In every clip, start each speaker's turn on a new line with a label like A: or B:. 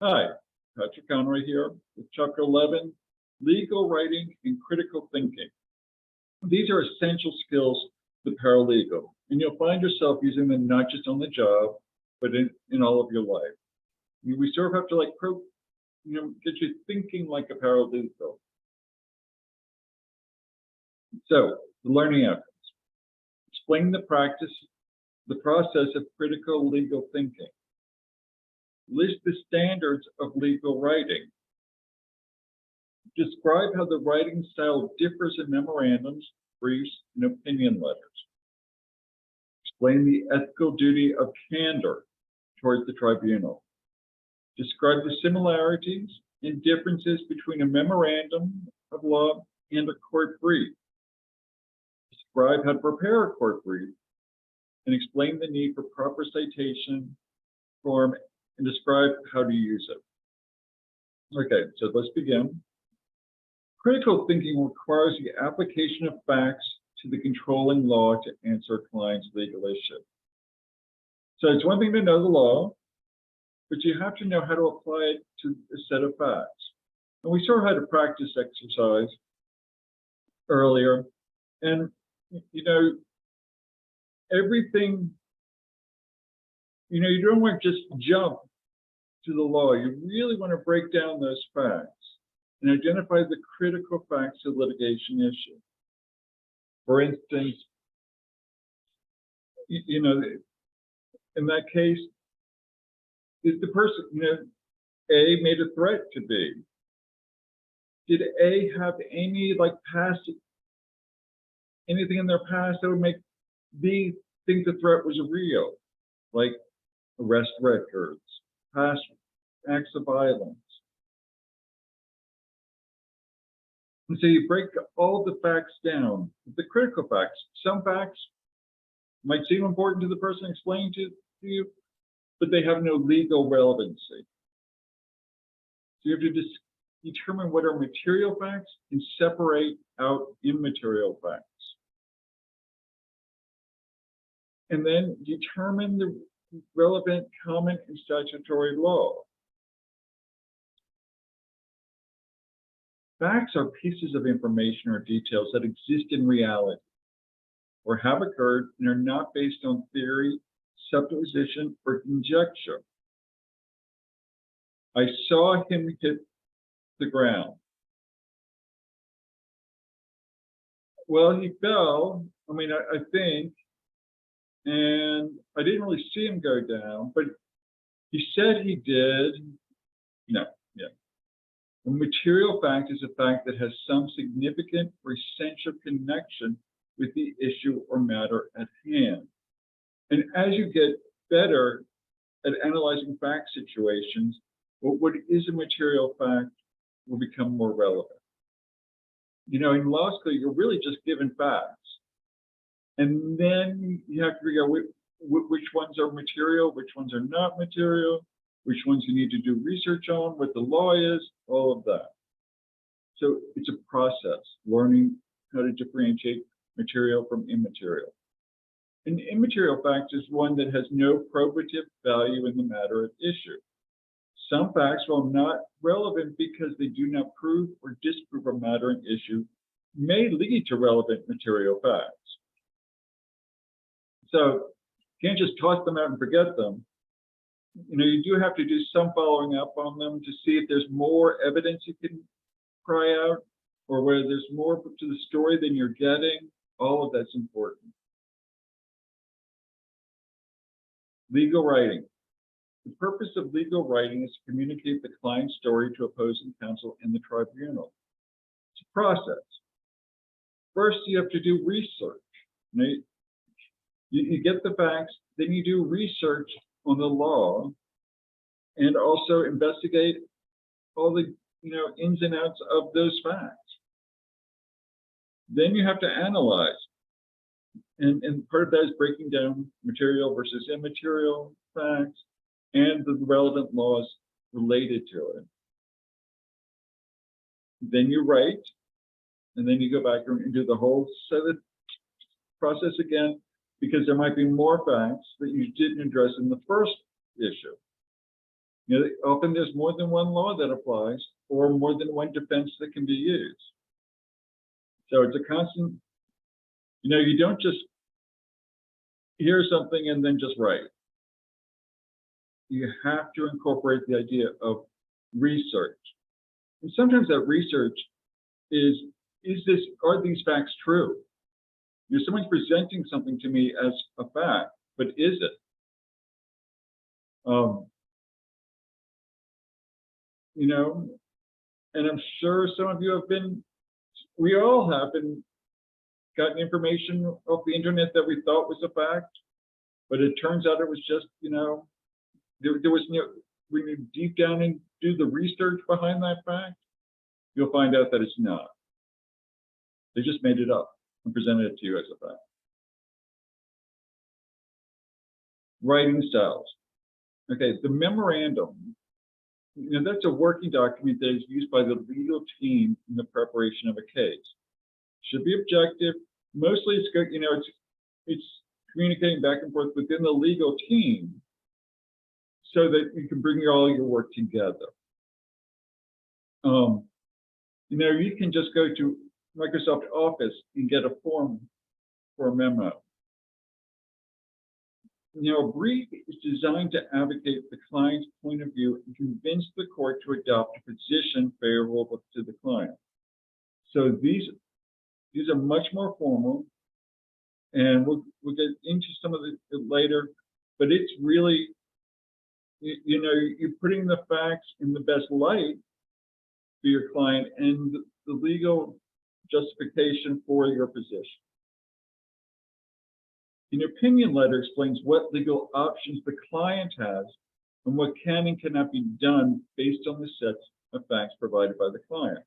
A: Hi, Patrick Conroy here with Chapter 11, Legal Writing and Critical Thinking. These are essential skills to the paralegal, and you'll find yourself using them not just on the job, but in all of your life. We sort of have to get you thinking like a paralegal. So, the learning outcomes. Explain the process of critical legal thinking. List the standards of legal writing. Describe how the writing style differs in memorandums, briefs, and opinion letters. Explain the ethical duty of candor towards the tribunal. Describe the similarities and differences between a memorandum of law and a court brief. Describe how to prepare a court brief and explain the need for proper citation form and describe how to use it. Okay, so let's begin. Critical thinking requires the application of facts to the controlling law to answer a client's legal issue. So it's one thing to know the law, but you have to know how to apply it to a set of facts. And we sort of had a practice exercise earlier, and everything, you don't want to just jump to the law. You really want to break down those facts and identify the critical facts of litigation issue. For instance, in that case, is the person, A made a threat to B? Did A have any anything in their past that would make B think the threat was real, like arrest records, past acts of violence? And so you break all the facts down, the critical facts. Some facts might seem important to the person explaining to you, but they have no legal relevancy. So you have to determine what are material facts and separate out immaterial facts. And then determine the relevant common and statutory law. Facts are pieces of information or details that exist in reality or have occurred and are not based on theory, supposition, or conjecture. I saw him hit the ground. Well, he fell, I think, and I didn't really see him go down, but he said he did. No. A material fact is a fact that has some significant or essential connection with the issue or matter at hand. And as you get better at analyzing fact situations, what is a material fact will become more relevant. In law school, you're really just given facts. And then you have to figure out which ones are material, which ones are not material, which ones you need to do research on, what the law is, all of that. So it's a process, learning how to differentiate material from immaterial. An immaterial fact is one that has no probative value in the matter at issue. Some facts, while not relevant because they do not prove or disprove a matter at issue, may lead to relevant material facts. So you can't just toss them out and forget them. You do have to do some following up on them to see if there's more evidence you can cry out, or whether there's more to the story than you're getting. All of that's important. Legal writing. The purpose of legal writing is to communicate the client's story to opposing counsel in the tribunal. It's a process. First, you have to do research. You get the facts, then you do research on the law, and also investigate all the ins and outs of those facts. Then you have to analyze, and part of that is breaking down material versus immaterial facts and the relevant laws related to it. Then you write, and then you go back and do the whole process again, because there might be more facts that you didn't address in the first issue. You know, often there's more than one law that applies or more than one defense that can be used. So it's a constant, you know, you don't just hear something and then just write. You have to incorporate the idea of research. And sometimes that research is are these facts true? You know, someone's presenting something to me as a fact, but is it? You know, and I'm sure some of you have been, we all have been, gotten information off the internet that we thought was a fact, but it turns out it was just, you know, there was no, when you deep down and do the research behind that fact, you'll find out that it's not. They just made it up and presented it to you as a fact. Writing styles. Okay, the memorandum, you know, that's a working document that is used by the legal team in the preparation of a case. Should be objective. Mostly it's good, you know, it's communicating back and forth within the legal team so that you can bring all your work together. You know, you can just go to Microsoft Office and get a form for a memo. You know, a brief is designed to advocate the client's point of view and convince the court to adopt a position favorable to the client. So these are much more formal, and we'll get into some of it later, but it's really, you know, you're putting the facts in the best light for your client and the legal justification for your position. An opinion letter explains what legal options the client has and what can and cannot be done based on the sets of facts provided by the client.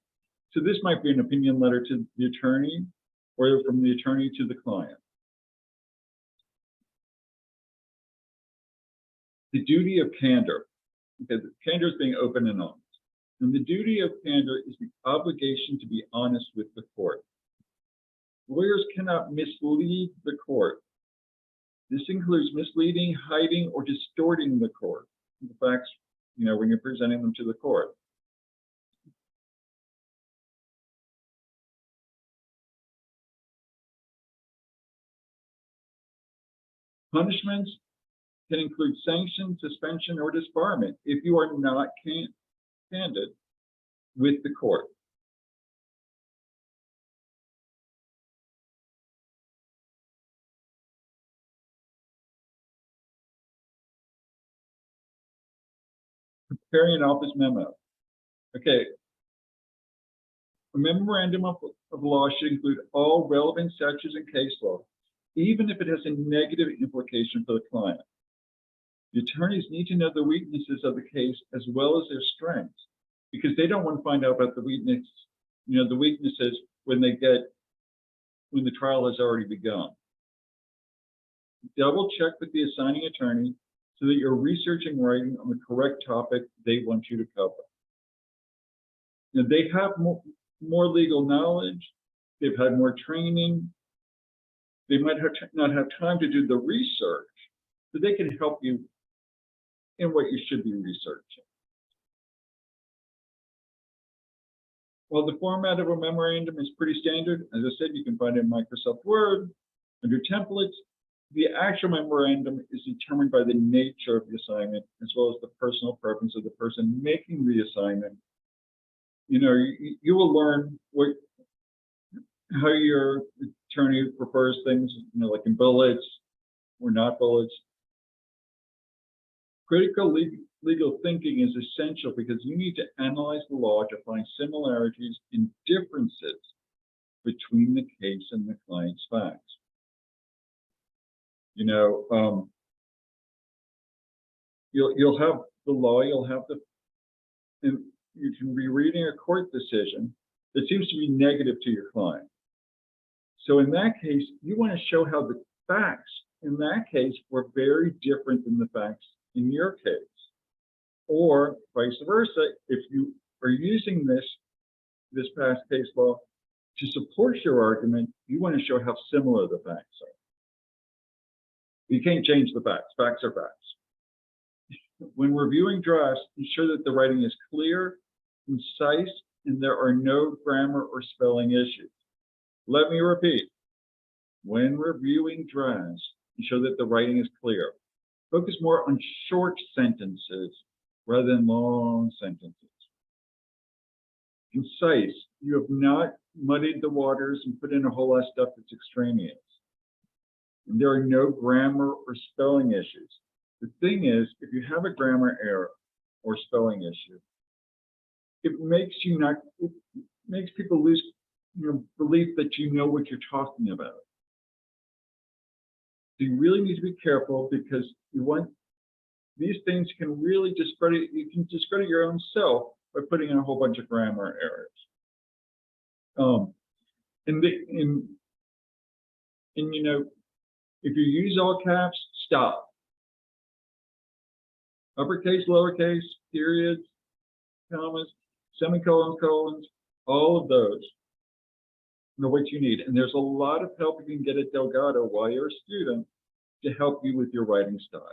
A: So this might be an opinion letter to the attorney or from the attorney to the client. The duty of candor. Okay, candor is being open and honest. And the duty of candor is the obligation to be honest with the court. Lawyers cannot mislead the court. This includes misleading, hiding, or distorting the court, the facts, you know, when you're presenting them to the court. Punishments can include sanction, suspension, or disbarment if you are not candid with the court. Preparing an office memo. Okay. A memorandum of law should include all relevant statutes and case law, even if it has a negative implication for the client. The attorneys need to know the weaknesses of the case as well as their strengths, because they don't want to find out about the weakness, you know, the weaknesses when the trial has already begun. Double check with the assigning attorney so that you're researching writing on the correct topic they want you to cover. Now, they have more legal knowledge, they've had more training, they might not have time to do the research, but they can help you in what you should be researching. Well, the format of a memorandum is pretty standard. As I said, you can find it in Microsoft Word. Under templates, the actual memorandum is determined by the nature of the assignment, as well as the personal preference of the person making the assignment. You know, you will learn how your attorney prefers things, you know, like in bullets or not bullets. Critical legal thinking is essential because you need to analyze the law to find similarities and differences between the case and the client's facts. You know, you'll have the law, and you can be reading a court decision that seems to be negative to your client. So in that case, you want to show how the facts in that case were very different than the facts in your case. Or vice versa, if you are using this past case law to support your argument, you want to show how similar the facts are. You can't change the facts. Facts are facts. When reviewing drafts, ensure that the writing is clear, concise, and there are no grammar or spelling issues. Let me repeat. When reviewing drafts, ensure that the writing is clear. Focus more on short sentences rather than long sentences. Concise. You have not muddied the waters and put in a whole lot of stuff that's extraneous. And there are no grammar or spelling issues. The thing is, if you have a grammar error or spelling issue, it makes people lose belief that you know what you're talking about. So you really need to be careful, because these things can really discredit, you can discredit your own self by putting in a whole bunch of grammar errors. If you use all caps, stop. Uppercase, lowercase, periods, commas, semicolons, colons, all of those are what you need. And there's a lot of help you can get at Delgado while you're a student to help you with your writing style.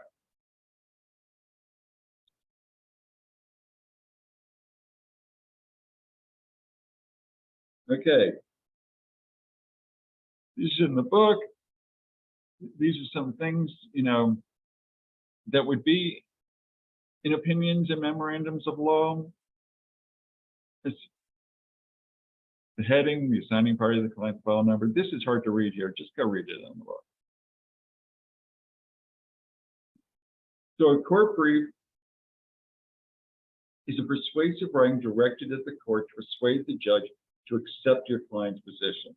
A: Okay. This is in the book. These are some things, that would be in opinions and memorandums of law. It's the heading, the assigning party, the client file number. This is hard to read here. Just go read it in the book. So a court brief is a persuasive writing directed at the court to persuade the judge to accept your client's position.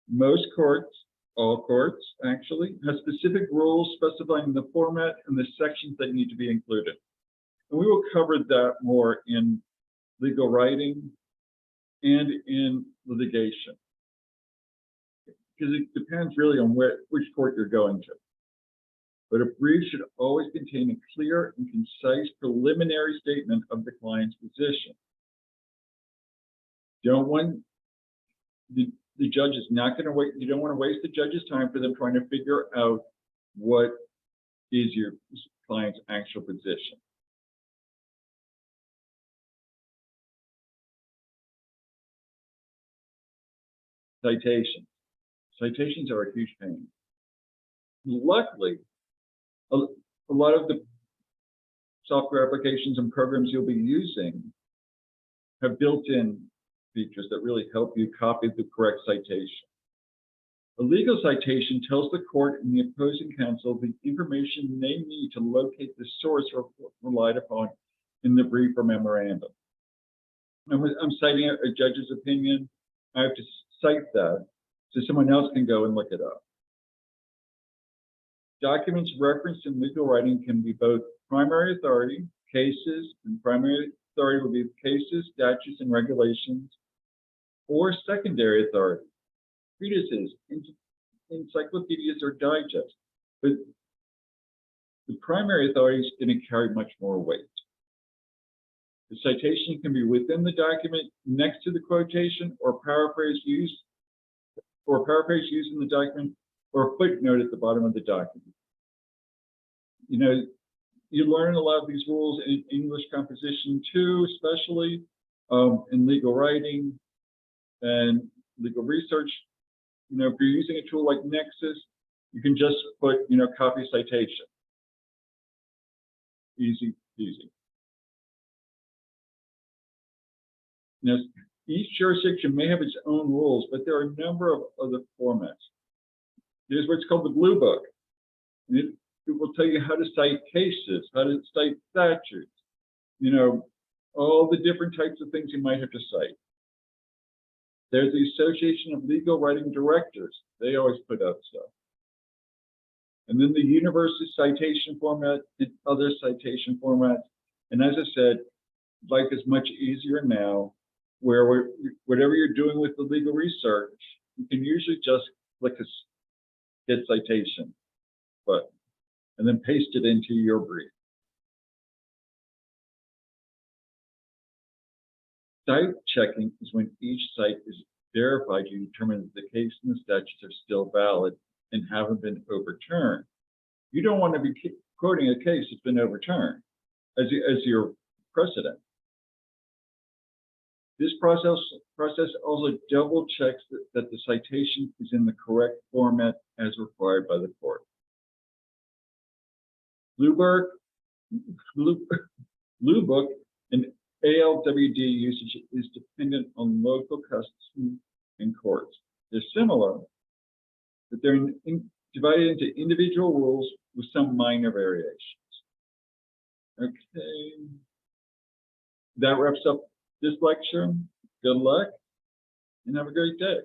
A: Most courts, all courts actually, have specific rules specifying the format and the sections that need to be included. And we will cover that more in legal writing and in litigation, because it depends really on which court you're going to. But a brief should always contain a clear and concise preliminary statement of the client's position. The judge is not going to wait. You don't want to waste the judge's time for them trying to figure out what is your client's actual position. Citations. Citations are a huge pain. Luckily, a lot of the software applications and programs you'll be using have built-in features that really help you copy the correct citation. A legal citation tells the court and the opposing counsel the information they need to locate the source relied upon in the brief or memorandum. I'm citing a judge's opinion. I have to cite that so someone else can go and look it up. Documents referenced in legal writing can be both primary authority, cases, and primary authority will be cases, statutes, and regulations, or secondary authority, treatises, encyclopedias, or digests. But the primary authority is going to carry much more weight. The citation can be within the document, next to the quotation, or paraphrase used in the document, or a footnote at the bottom of the document. You learn a lot of these rules in English composition too, especially in legal writing and legal research. If you're using a tool like Nexus, you can just put, copy citation. Easy, easy. Each jurisdiction may have its own rules, but there are a number of other formats. Here's what's called the Blue Book. And it will tell you how to cite cases, how to cite statutes, all the different types of things you might have to cite. There's the Association of Legal Writing Directors. They always put out stuff. And then the University Citation Format and other citation formats. And as I said, life is much easier now, where whatever you're doing with the legal research, you can usually just click a get citation button and then paste it into your brief. Site checking is when each site is verified to determine that the case and the statutes are still valid and haven't been overturned. You don't want to be quoting a case that's been overturned as your precedent. This process also double checks that the citation is in the correct format as required by the court. Blue Book and ALWD usage is dependent on local custom and courts. They're similar, but they're divided into individual rules with some minor variations. Okay, that wraps up this lecture. Good luck and have a great day.